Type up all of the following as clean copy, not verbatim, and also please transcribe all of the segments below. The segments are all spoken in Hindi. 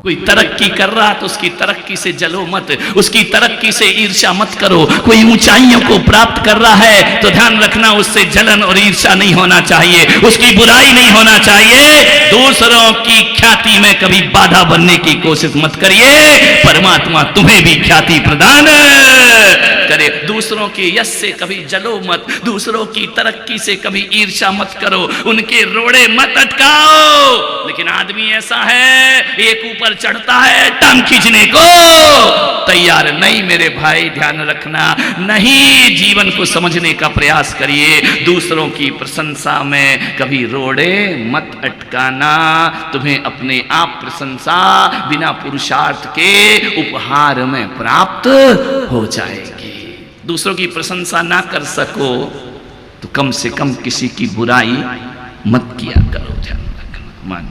कोई तरक्की कर रहा तो उसकी तरक्की से जलो मत, उसकी तरक्की से ईर्ष्या मत करो। कोई ऊंचाइयों को प्राप्त कर रहा है तो ध्यान रखना उससे जलन और ईर्ष्या नहीं होना चाहिए, उसकी बुराई नहीं होना चाहिए। दूसरों की ख्याति में कभी बाधा बनने की कोशिश मत करिए, परमात्मा तुम्हें भी ख्याति प्रदान करे। दूसरों के यश से कभी जलो मत, दूसरों की तरक्की से कभी ईर्ष्या मत करो, उनके रोड़े मत अटकाओ। लेकिन आदमी ऐसा है, एक ऊपर चढ़ता है टांग खींचने को तैयार नहीं। मेरे भाई ध्यान रखना, नहीं, जीवन को समझने का प्रयास करिए। दूसरों की प्रशंसा में कभी रोड़े मत अटकाना, तुम्हें अपने आप प्रशंसा बिना पुरुषार्थ के उपहार में प्राप्त हो जाएगी। दूसरों की प्रशंसा ना कर सको तो कम से कम किसी की बुराई मत किया करो। ध्यान रखना। मान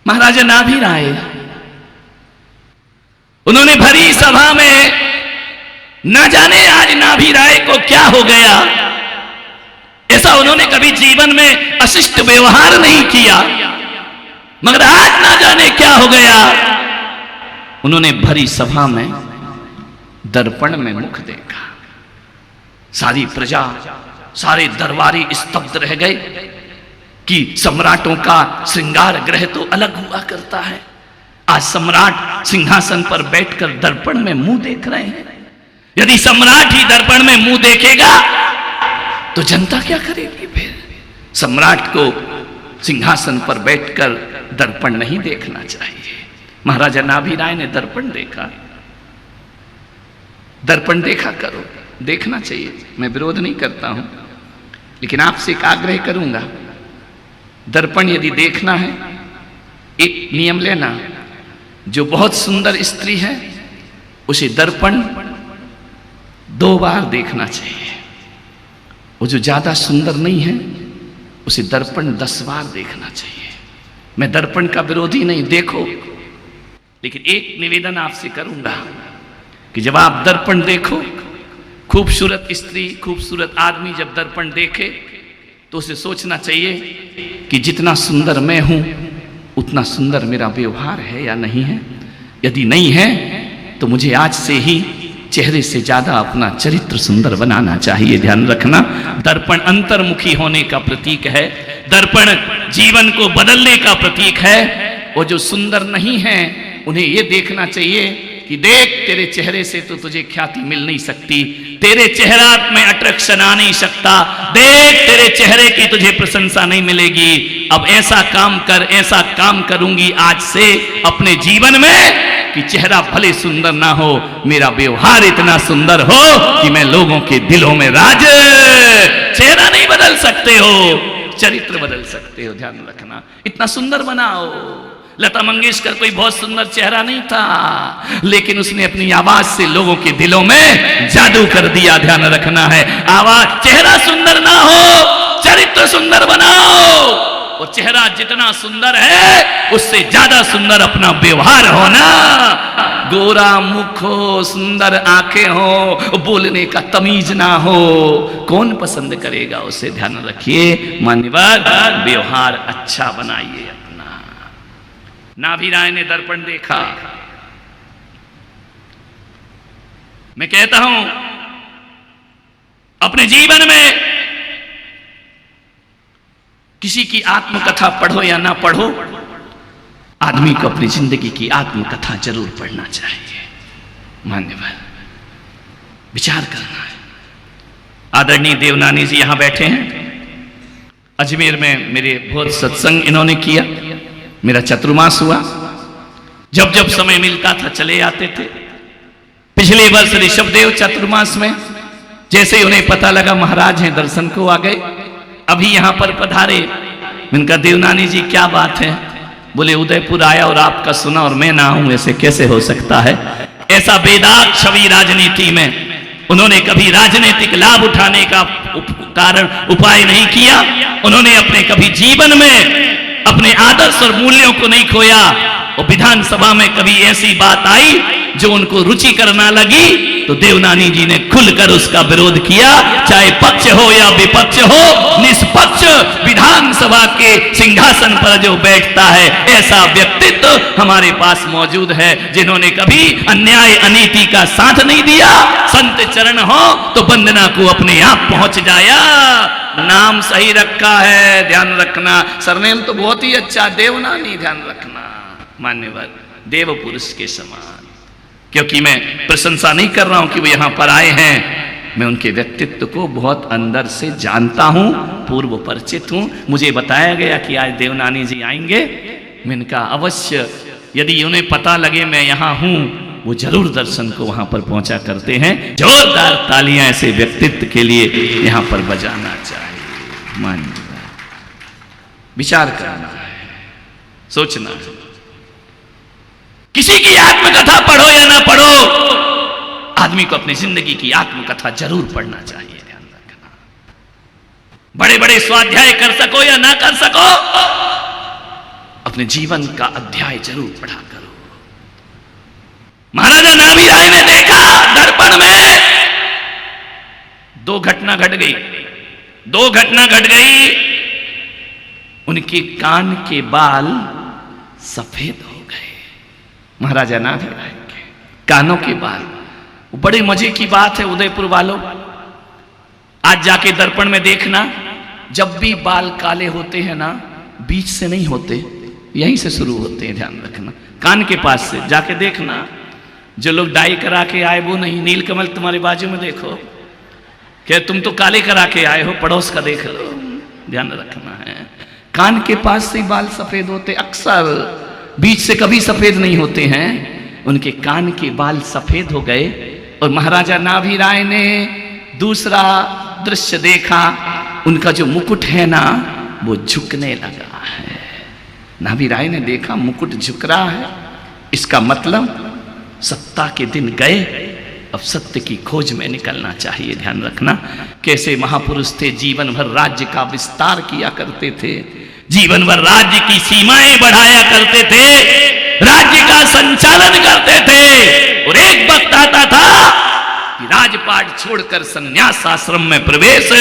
महाराजा नाभिराय, उन्होंने भरी सभा में, न जाने आज नाभिराय को क्या हो गया, ऐसा उन्होंने कभी जीवन में अशिष्ट व्यवहार नहीं किया, मगर आज ना जाने क्या हो गया। उन्होंने भरी सभा में दर्पण में मुख देखा। सारी प्रजा, सारे दरबारी स्तब्ध रह गए कि सम्राटों का श्रृंगार ग्रह तो अलग हुआ करता है। आज सम्राट सिंहासन पर बैठकर दर्पण में मुंह देख रहे हैं। यदि सम्राट ही दर्पण में मुंह देखेगा तो जनता क्या करेगी? फिर सम्राट को सिंहासन पर बैठकर दर्पण नहीं देखना चाहिए। महाराजा नाभिराय ने दर्पण देखा। दर्पण देखा करो, देखना चाहिए, मैं विरोध नहीं करता हूं, लेकिन आपसे एक आग्रह करूंगा, दर्पण यदि देखना है, एक नियम लेना, जो बहुत सुंदर स्त्री है उसे दर्पण 2 बार देखना चाहिए, वो जो ज्यादा सुंदर नहीं है उसे दर्पण 10 बार देखना चाहिए। मैं दर्पण का विरोधी नहीं, देखो, लेकिन एक निवेदन आपसे करूंगा कि जब आप दर्पण देखो, खूबसूरत स्त्री, खूबसूरत आदमी जब दर्पण देखे तो उसे सोचना चाहिए कि जितना सुंदर मैं हूं उतना सुंदर मेरा व्यवहार है या नहीं है। यदि नहीं है तो मुझे आज से ही चेहरे से ज्यादा अपना चरित्र सुंदर बनाना चाहिए। ध्यान रखना, दर्पण अंतर्मुखी होने का प्रतीक है, दर्पण जीवन को बदलने का प्रतीक है। वो जो सुंदर नहीं है उन्हें ये देखना चाहिए कि देख, तेरे चेहरे से तो तुझे ख्याति मिल नहीं सकती, तेरे चेहरा में अट्रैक्शन आ नहीं सकता, देख तेरे चेहरे की तुझे प्रशंसा नहीं मिलेगी। अब ऐसा काम कर, ऐसा काम करूंगी आज से अपने जीवन में कि चेहरा भले सुंदर ना हो, मेरा व्यवहार इतना सुंदर हो कि मैं लोगों के दिलों में राज। चेहरा नहीं बदल सकते हो, चरित्र बदल सकते हो। ध्यान रखना, इतना सुंदर बनाओ। लता मंगेशकर कोई बहुत सुंदर चेहरा नहीं था, लेकिन उसने अपनी आवाज से लोगों के दिलों में जादू कर दिया। ध्यान रखना है, आवाज, चेहरा सुंदर ना हो, चरित्र सुंदर बनाओ। और चेहरा जितना सुंदर है उससे ज्यादा सुंदर अपना व्यवहार होना। गोरा मुख हो, सुंदर आंखें हो, बोलने का तमीज ना हो, कौन पसंद करेगा उसे? ध्यान रखिए मान्यवर, व्यवहार अच्छा बनाइए। नाभिराय ने दर्पण देखा। मैं कहता हूं, अपने जीवन में किसी की आत्मकथा पढ़ो या ना पढ़ो, आदमी को अपनी जिंदगी की आत्मकथा जरूर पढ़ना चाहिए। मान्यवर, विचार करना है। आदरणीय देवनानी जी यहां बैठे हैं। अजमेर में मेरे बहुत सत्संग इन्होंने किया, मेरा चतुर्मास हुआ, जब जब समय मिलता था चले आते थे। पिछले वर्ष ऋषभदेव चतुर्मास में जैसे उन्हें पता लगा महाराज हैं, दर्शन को आ गए। अभी यहां पर पधारे। इनका देवनानी जी क्या बात है? बोले उदयपुर आया और आपका सुना और मैं ना आऊं, ऐसे कैसे हो सकता है? ऐसा बेदाग छवि राजनीति में, उन्होंने कभी राजनीतिक लाभ उठाने का कारण उपाय नहीं किया। उन्होंने अपने कभी जीवन में अपने आदर्श और मूल्यों को नहीं खोया। और विधानसभा में कभी ऐसी बात आई जो उनको रुचि करना लगी तो देवनानी जी ने खुलकर उसका विरोध किया। चाहे पक्ष हो या विपक्ष हो, निष्पक्ष विधानसभा के सिंहासन पर जो बैठता है, ऐसा व्यक्तित्व हमारे पास मौजूद है, जिन्होंने कभी अन्याय अनीति का साथ नहीं दिया। संत चरण हो तो वंदना को अपने आप पहुंच जाया। नाम सही रखा है, ध्यान रखना। सरनेम तो बहुत ही अच्छा, देवनानी, ध्यान रखना। मान्यवर देव पुरुष के समान। क्योंकि मैं प्रशंसा नहीं कर रहा हूं कि वो यहां पर आए हैं, मैं उनके व्यक्तित्व को बहुत अंदर से जानता हूं, पूर्व परिचित हूं। मुझे बताया गया कि आज देवनानी जी आएंगे। मैंने कहा अवश्य, यदि उन्हें पता लगे मैं यहां हूं, वो जरूर दर्शन को वहां पर पहुंचा करते हैं। जोरदार तालियां ऐसे व्यक्तित्व के लिए यहां पर बजाना चाहिए। मानिए, विचार करना है, सोचना है। किसी की आत्मकथा पढ़ो या ना पढ़ो, आदमी को अपनी जिंदगी की आत्मकथा जरूर पढ़ना चाहिए। ध्यान रखना, बड़े बड़े स्वाध्याय कर सको या ना कर सको, अपने जीवन का अध्याय जरूर पढ़ा करो। महाराजा नाभी राय ने देखा दर्पण में दो घटना घट गई। उनके कान के बाल सफेद हो गए। महाराजा नाभी राय के कानों के बाल, बड़े मजे की बात है उदयपुर वालों, आज जाके दर्पण में देखना, जब भी बाल काले होते हैं ना, बीच से नहीं होते, यहीं से शुरू होते हैं। ध्यान रखना, कान के पास से जाके देखना। जो लोग डाई करा के आए वो नहीं। नीलकमल तुम्हारे बाजू में देखो, क्या तुम तो काले करा के आए हो, पड़ोस का देख लो। ध्यान रखना है, कान के पास से बाल सफेद होते, अक्सर बीच से कभी सफेद नहीं होते हैं। उनके कान के बाल सफेद हो गए और महाराजा नाभी राय ने दूसरा दृश्य देखा। उनका जो मुकुट है ना, वो झुकने लगा है। नाभी राय ने देखा मुकुट झुक रहा है, इसका मतलब सत्ता के दिन गए, अब सत्य की खोज में निकलना चाहिए। ध्यान रखना, कैसे महापुरुष थे, जीवन भर राज्य का विस्तार किया करते थे, जीवन भर राज्य की सीमाएं बढ़ाया करते थे, राज्य का संचालन करते थे। और एक वक्त आता था कि राजपाट छोड़कर संन्यास आश्रम में प्रवेश।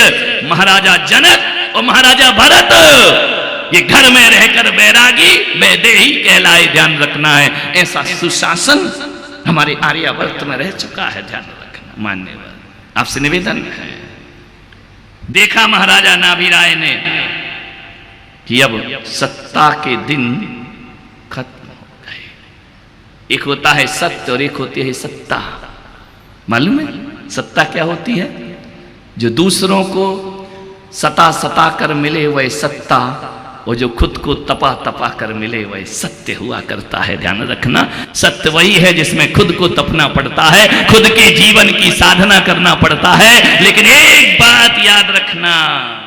महाराजा जनक और महाराजा भरत ये घर में रहकर बैरागी वैदेही कहलाए। ध्यान रखना है, ऐसा सुशासन हमारे आर्यावर्त में रह चुका है। ध्यान रखना। मान्यवर, आपसे निवेदन है, देखा महाराजा नाभी राय ने कि अब सत्ता के दिन खत्म हो गए। एक होता है सत्य और एक होती है सत्ता। मालूम है सत्ता क्या होती है? जो दूसरों को सता कर मिले वह सत्ता, और जो खुद को तपा कर मिले वह सत्य हुआ करता है। ध्यान रखना, सत्य वही है जिसमें खुद को तपना पड़ता है, खुद के जीवन की साधना करना पड़ता है। लेकिन एक बात याद रखना,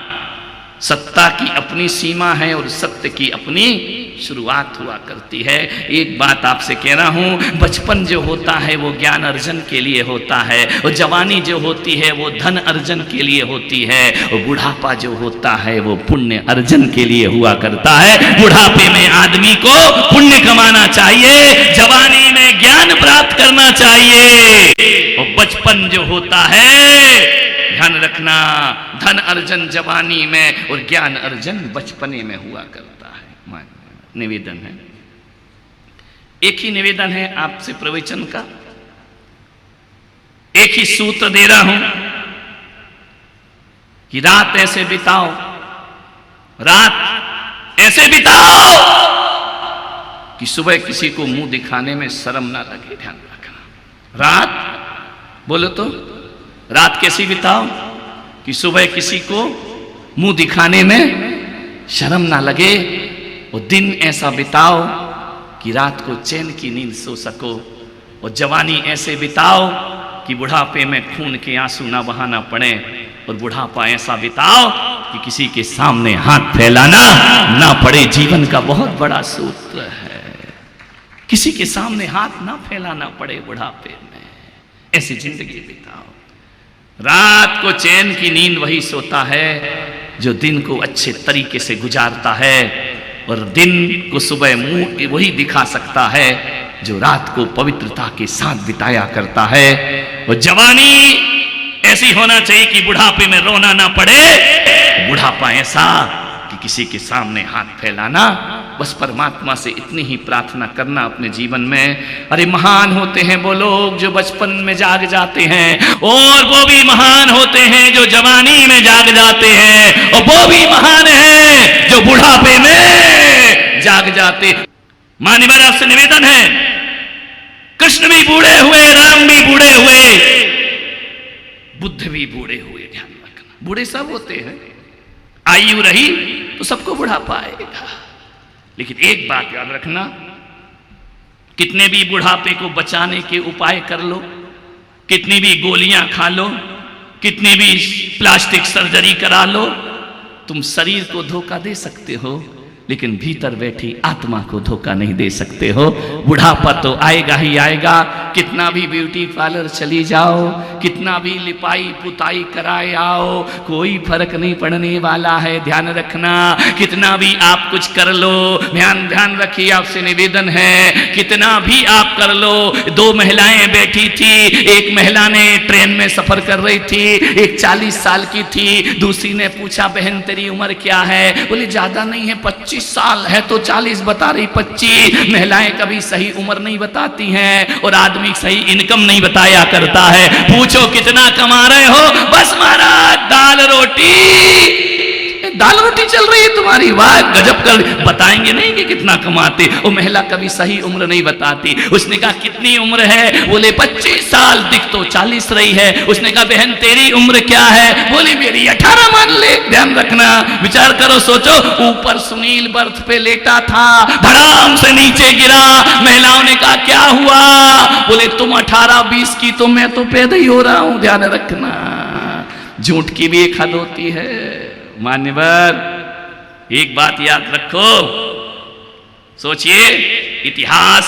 सत्ता की अपनी सीमा है और सत्य की अपनी शुरुआत हुआ करती है। एक बात आपसे कह रहा हूं, बचपन जो होता है वो ज्ञान अर्जन के लिए होता है, और जवानी जो होती है वो धन अर्जन के लिए होती है, और बुढ़ापा जो होता है वो पुण्य अर्जन के लिए हुआ करता है। बुढ़ापे में आदमी को पुण्य कमाना चाहिए, जवानी में ज्ञान प्राप्त करना चाहिए। और बचपन जो होता है, ध्यान रखना, धन अर्जन जवानी में और ज्ञान अर्जन बचपने में हुआ करता है। निवेदन है, एक ही निवेदन है आपसे प्रवचन का, एक ही सूत्र दे रहा हूं कि रात ऐसे बिताओ, रात ऐसे बिताओ कि सुबह किसी को मुंह दिखाने में शर्म ना लगे। ध्यान रखना, रात बोलो तो, रात कैसी बिताओ कि सुबह किसी को मुंह दिखाने में शर्म ना लगे, और दिन ऐसा बिताओ कि रात को चैन की नींद सो सको, और जवानी ऐसे बिताओ कि बुढ़ापे में खून के आंसू ना बहाना पड़े, और बुढ़ापा ऐसा बिताओ कि किसी के सामने हाथ फैलाना ना पड़े। जीवन का बहुत बड़ा सूत्र है, किसी के सामने हाथ ना फैलाना पड़े बुढ़ापे में, ऐसी जिंदगी बिताओ। रात को चैन की नींद वही सोता है जो दिन को अच्छे तरीके से गुजारता है, और दिन को सुबह मुंह वही दिखा सकता है जो रात को पवित्रता के साथ बिताया करता है। और जवानी ऐसी होना चाहिए कि बुढ़ापे में रोना ना पड़े, बुढ़ापा ऐसा कि किसी के सामने हाथ फैलाना। बस परमात्मा से इतनी ही प्रार्थना करना अपने जीवन में। अरे महान होते हैं वो लोग जो बचपन में जाग जाते हैं, और वो भी महान होते हैं जो जवानी में जाग जाते हैं, और वो भी महान है जो बुढ़ापे में जाग जाते। मान्यवर आपसे निवेदन है, कृष्ण भी बूढ़े हुए, राम भी बूढ़े हुए, बुद्ध भी बूढ़े हुए। ध्यान रखना, बूढ़े सब होते हैं, आयु रही तो सबको बुढ़ापा आएगा। लेकिन एक बात याद रखना, कितने भी बुढ़ापे को बचाने के उपाय कर लो, कितनी भी गोलियां खा लो, कितनी भी प्लास्टिक सर्जरी करा लो, तुम शरीर को धोखा दे सकते हो, लेकिन भीतर बैठी आत्मा को धोखा नहीं दे सकते हो। बुढ़ापा तो आएगा ही आएगा। कितना भी ब्यूटी पार्लर चली जाओ, कितना भी लिपाई पुताई कराए आओ, कोई फर्क नहीं पड़ने वाला है। ध्यान रखना, कितना भी आप कुछ कर लो, ध्यान रखिए, आपसे निवेदन है, कितना भी आप कर लो। दो महिलाएं बैठी थी, एक महिला ने ट्रेन में सफर कर रही थी, एक 40 साल की थी, दूसरी ने पूछा बहन तेरी उम्र क्या है? बोली ज्यादा नहीं है, 25 साल है। तो 40 बता रही, 25। महिलाएं कभी सही उम्र नहीं बताती हैं, और आदमी सही इनकम नहीं बताया करता है। पूछो कितना कमा रहे हो? बस महाराज दाल रोटी चल रही है तुम्हारी, वाह गजब कर। बताएंगे नहीं कि कितना कमाते। वो महिला कभी सही उम्र नहीं बताती। उसने कहा कितनी उम्र है? बोले 25 साल। दिख तो 40 रही है। उसने कहा बहन तेरी उम्र क्या है? बोली मेरी 18 मान ले। ध्यान रखना, विचार करो, सोचो। ऊपर सुनील बर्थ पे लेटा था, धड़ाम से नीचे गिरा। महिलाओं ने कहा क्या हुआ? बोले तुम 18-20 की, तो मैं तो पैदा ही हो रहा हूं। ध्यान रखना, झूठ की भी एक हद होती है। मान्यवर एक बात याद रखो, सोचिए, इतिहास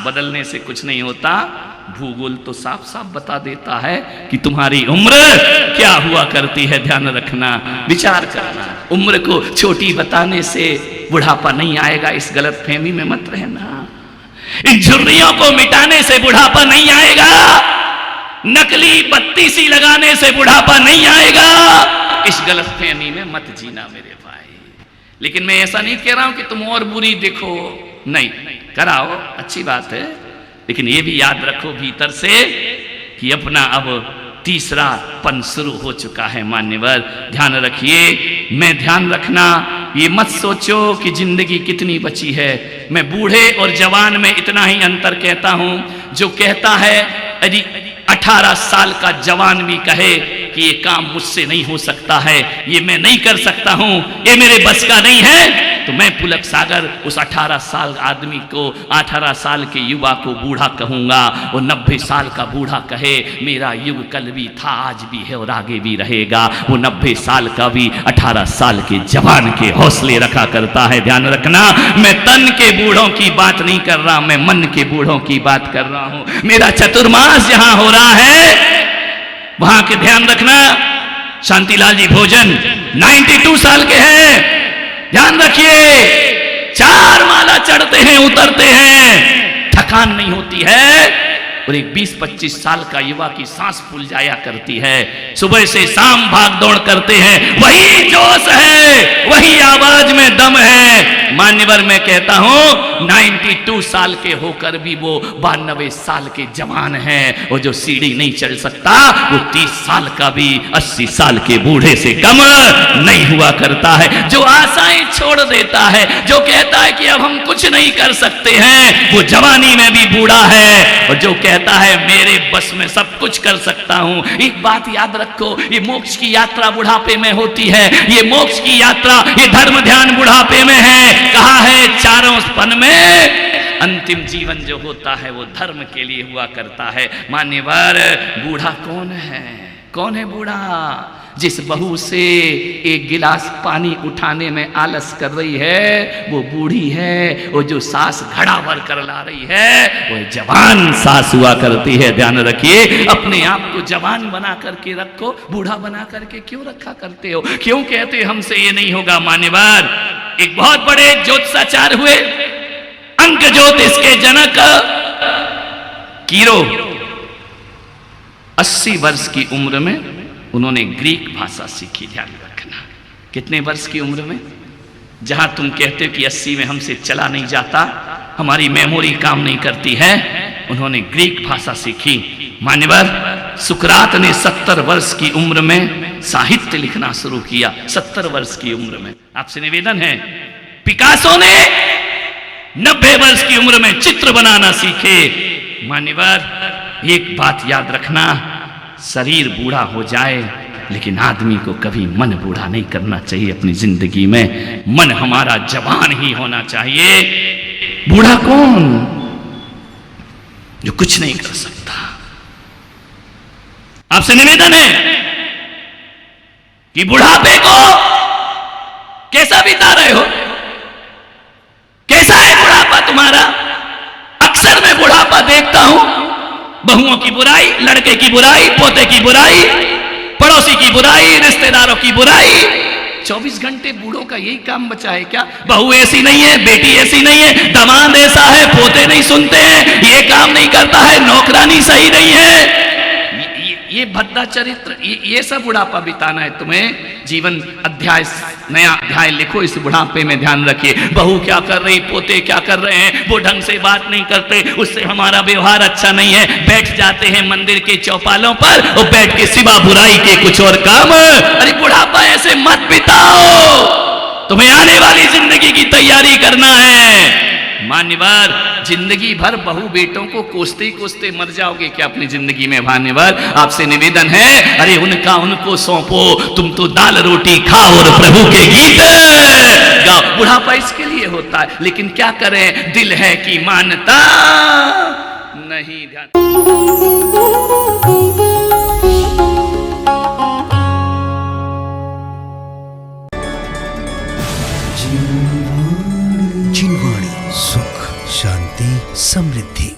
बदलने से कुछ नहीं होता, भूगोल तो साफ साफ बता देता है कि तुम्हारी उम्र क्या हुआ करती है। ध्यान रखना, विचार करना। उम्र को छोटी बताने से बुढ़ापा नहीं आएगा, इस गलत फहमी में मत रहना। इन झुर्रियों को मिटाने से बुढ़ापा नहीं आएगा, नकली बत्ती सी लगाने से बुढ़ापा नहीं आएगा। इस गलतफहमी में मत जीना मेरे भाई। लेकिन मैं ऐसा नहीं कह रहा हूं कि तुम और बुरी देखो, नहीं, कराओ, अच्छी बात है, लेकिन ये भी याद रखो भीतर से कि अपना अब तीसरा पन शुरू हो चुका है। मान्यवर ध्यान रखिए, मैं ध्यान रखना, ये मत सोचो कि जिंदगी कितनी बची है। मैं बूढ़े और जवान में इतना ही अंतर कहता हूं, जो कहता है यदि 18 साल का जवान भी कहे कि ये काम मुझसे नहीं हो सकता है, ये मैं नहीं कर सकता हूं, ये मेरे बस का नहीं है, तो मैं पुलक सागर उस 18 साल आदमी को, 18 साल के युवा को बूढ़ा कहूंगा। वो 90 साल का बूढ़ा कहे मेरा युग कल भी था, आज भी है और आगे भी रहेगा। वो 90 साल का भी 18 साल के जवान के हौसले रखा करता है। ध्यान रखना, मैं तन के बूढ़ों की बात नहीं कर रहा, मैं मन के बूढ़ों की बात कर रहा हूं। मेरा चतुर्मास जहां हो रहा है वहां के ध्यान रखना, शांतिलाल जी भोजन 92 साल के हैं। ध्यान रखिए, 4 माला चढ़ते हैं, उतरते हैं, थकान नहीं होती है। और एक 20-25 साल का युवा की सांस फूल जाया करती है। सुबह से शाम भाग दौड़ करते हैं, वही जोश है, वही आवाज में दम है। मान्यवर मैं कहता हूं 92 साल के होकर भी वो 92 साल के जवान हैं। और जो सीढ़ी नहीं चढ़ सकता वो 30 साल का भी 80 साल के बूढ़े से कम नहीं हुआ करता है। जो आशाएं छोड़ देता है, जो कहता है कि अब हम कुछ नहीं कर सकते हैं, वो जवानी में भी बूढ़ा है। और जो कहता है मेरे बस में सब कुछ कर सकता हूं। एक बात याद रखो, ये मोक्ष की यात्रा बुढ़ापे में होती है। ये मोक्ष की यात्रा, ये धर्म ध्यान बुढ़ापे में है। कहा है चारों पन में अंतिम जीवन जो होता है वो धर्म के लिए हुआ करता है। मान्यवर बूढ़ा कौन है? कौन है बूढ़ा? जिस बहू से एक गिलास पानी उठाने में आलस कर रही है वो बूढ़ी है। वो जो सास घड़ा भर कर ला रही है वो जवान सास हुआ करती है। ध्यान रखिए, अपने आप को जवान बना करके रखो, बूढ़ा बना करके क्यों रखा करते हो? क्यों कहते हमसे ये नहीं होगा? मान्यवर एक बहुत बड़े ज्योतिषाचार्य हुए, अंक ज्योतिष के जनक कीरो। 80 वर्ष की उम्र में उन्होंने ग्रीक भाषा सीखी। ध्यान रखना, कितने वर्ष की उम्र में? जहां तुम कहते हो कि 80 में हमसे चला नहीं जाता, हमारी मेमोरी काम नहीं करती है, उन्होंने ग्रीक भाषा सीखी। मान्यवर, सुकरात ने 70 वर्ष की उम्र में साहित्य लिखना शुरू किया। 70 वर्ष की उम्र में। आपसे निवेदन है, पिकासो ने 90 वर्ष की उम्र में चित्र बनाना सीखे। मान्यवर, एक बात याद रखना, शरीर बूढ़ा हो जाए लेकिन आदमी को कभी मन बूढ़ा नहीं करना चाहिए। अपनी जिंदगी में मन हमारा जवान ही होना चाहिए। बूढ़ा कौन? जो कुछ नहीं कर सकता। आपसे निवेदन है कि बुढ़ापे को कैसा बिता रहे हो? कैसा है बुढ़ापा तुम्हारा? अक्सर मैं बुढ़ापा देखता हूं, बहुओं की बुराई, लड़के की बुराई, पोते की बुराई, पड़ोसी की बुराई, रिश्तेदारों की बुराई। 24 घंटे बूढ़ों का यही काम बचा है क्या? बहू ऐसी नहीं है, बेटी ऐसी नहीं है, दामाद ऐसा है, पोते नहीं सुनते हैं, ये काम नहीं करता है, नौकरानी सही नहीं है। ये भद्दा चरित्र, ये सब बुढ़ापा बिताना है तुम्हें? जीवन अध्याय, नया अध्याय लिखो। इस बुढ़ापे में ध्यान रखिए, बहू क्या कर रही, पोते क्या कर रहे हैं, वो ढंग से बात नहीं करते, उससे हमारा व्यवहार अच्छा नहीं है। बैठ जाते हैं मंदिर के चौपालों पर और बैठ के सिवा बुराई के कुछ और काम। अरे बुढ़ापा ऐसे मत बिताओ, तुम्हें आने वाली जिंदगी की तैयारी करना है। मान्यवर, जिंदगी भर बहू बेटों को कोसते कोसते मर जाओगे क्या अपनी जिंदगी में? मान्यवर, आपसे निवेदन है, अरे उनका उनको सौंपो, तुम तो दाल रोटी खाओ और प्रभु के गीत गाओ। बुढ़ापा इसके लिए होता है, लेकिन क्या करें, दिल है कि मानता नहीं। ध्यान, जिनवाणी, सुख शांति समृद्धि।